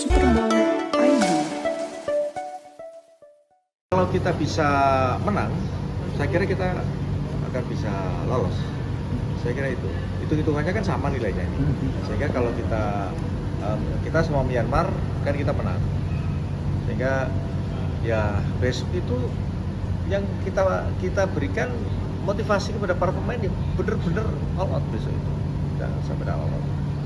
Superbowl ID. Kalau kita bisa menang, saya kira kita akan bisa lolos. Saya kira itu. Hitung-hitungannya kan sama nilainya ini. Sehingga kalau kita semua Myanmar kan kita menang. Sehingga ya besok itu yang kita berikan motivasi kepada para pemain yang benar-benar all out besok itu. Jangan sampai all out.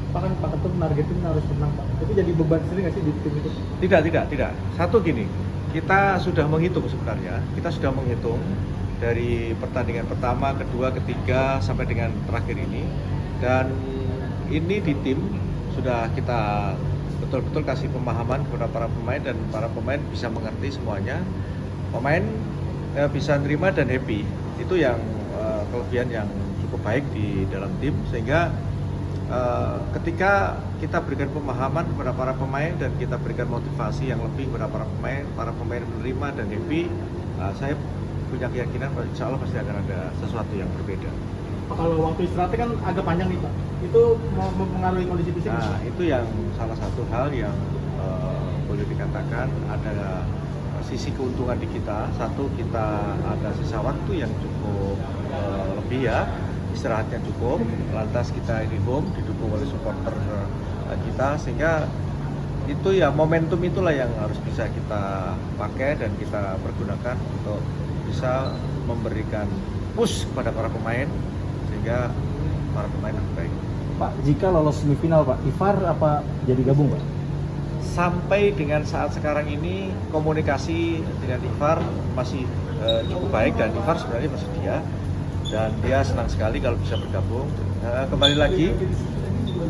Pak kan Pak Ketum nargetin harus menang Pak. Itu jadi beban sendiri nggak sih di tim itu? Tidak. Satu gini, kita sudah menghitung sebenarnya. Kita sudah menghitung dari pertandingan pertama, kedua, ketiga sampai dengan terakhir ini. Dan ini di tim sudah kita betul-betul kasih pemahaman kepada para pemain dan para pemain bisa mengerti semuanya. Pemain bisa nerima dan happy. Itu yang kelebihan yang cukup baik di dalam tim, sehingga ketika kita berikan pemahaman kepada para pemain dan kita berikan motivasi yang lebih kepada para pemain menerima dan happy, saya punya keyakinan bahwa insya Allah pasti akan ada sesuatu yang berbeda. Pak, kalau waktu istirahatnya kan agak panjang nih Pak, itu mau mempengaruhi kondisi fisik? Nah, itu yang salah satu hal yang boleh dikatakan ada sisi keuntungan di kita. Satu, kita ada sisa waktu yang cukup lebih ya, istirahatnya cukup, lantas kita ini home didukung oleh supporter kita, sehingga itu ya momentum itulah yang harus bisa kita pakai dan kita pergunakan untuk bisa memberikan push kepada para pemain sehingga para pemain lebih baik. Pak, jika lolos semifinal Pak, Ivar apa jadi gabung Pak? Sampai dengan saat sekarang ini komunikasi dengan Ivar masih cukup baik dan Ivar sebenarnya bersedia dan dia senang sekali kalau bisa bergabung. Kembali lagi,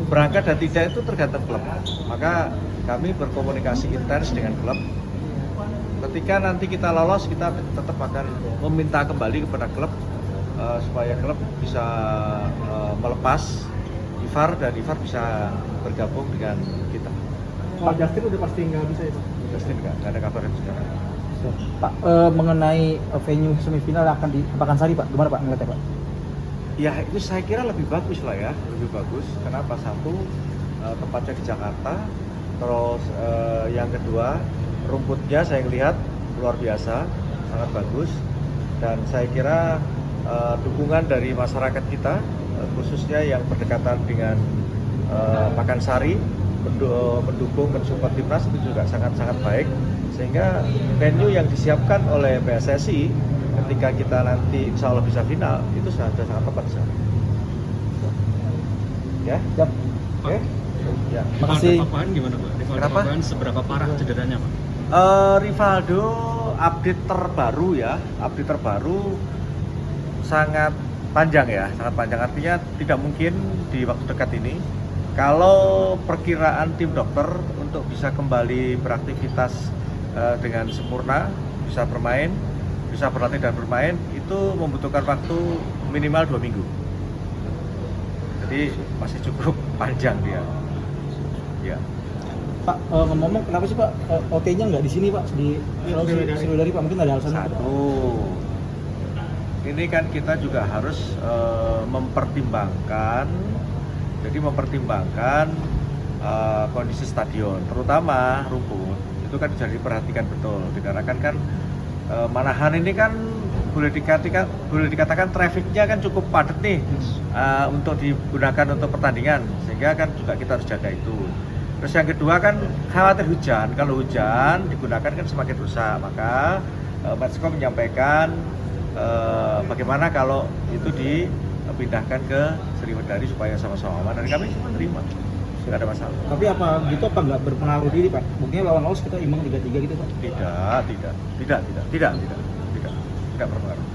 berangkat dan tidak itu tergantung klub. Maka kami berkomunikasi intens dengan klub. Ketika nanti kita lolos, kita tetap akan meminta kembali kepada klub supaya klub bisa melepas Ivar dan Ivar bisa bergabung dengan kita. Pak Justin udah pasti nggak bisa ya Pak? Justin nggak ada kabarnya sekarang. Pak, mengenai venue semifinal akan di Pakansari Pak, gimana Pak ngeliatnya Pak? Ya itu saya kira lebih bagus lah ya, lebih bagus. Kenapa? Satu, tempatnya di Jakarta. Terus yang kedua, rumputnya saya lihat luar biasa, sangat bagus. Dan saya kira dukungan dari masyarakat kita, khususnya yang berdekatan dengan Pakansari, mendukung, mensupport timnas itu juga sangat-sangat baik. Sehingga venue yang disiapkan oleh PSSI ketika kita nanti insya Allah bisa final itu sudah sangat tepat sekali. Ya, Siap. oke. Ya. Makasih. Apaan gimana Pak? Kenapa? Apaan seberapa parah cederanya Pak? Rivaldo update terbaru sangat panjang ya, sangat panjang, artinya tidak mungkin di waktu dekat ini. Kalau perkiraan tim dokter untuk bisa kembali beraktivitas dengan sempurna, bisa bermain, bisa berlatih dan bermain, itu membutuhkan waktu minimal 2 minggu. Jadi masih cukup panjang dia. Ya. Pak, ngomong kenapa sih Pak OT-nya nggak di sini Pak, di Sriwedari Pak, mungkin ada alasannya? Satu, ini kan kita juga harus mempertimbangkan kondisi stadion, terutama rumput. Itu kan bisa diperhatikan betul, dikarenakan kan Manahan ini kan boleh dikatakan trafficnya kan cukup padat nih untuk digunakan untuk pertandingan, sehingga kan juga kita harus jaga itu. Terus yang kedua kan khawatir hujan, kalau hujan digunakan kan semakin rusak, maka Matchcom menyampaikan bagaimana kalau itu dipindahkan ke Sriwedari supaya sama-sama aman, dan kami menerima, tidak ada masalah. Tapi apa gitu apa nggak berpengaruh diri Pak? Buktinya lawan Laos kita imbang 3-3 gitu Pak? Tidak berpengaruh.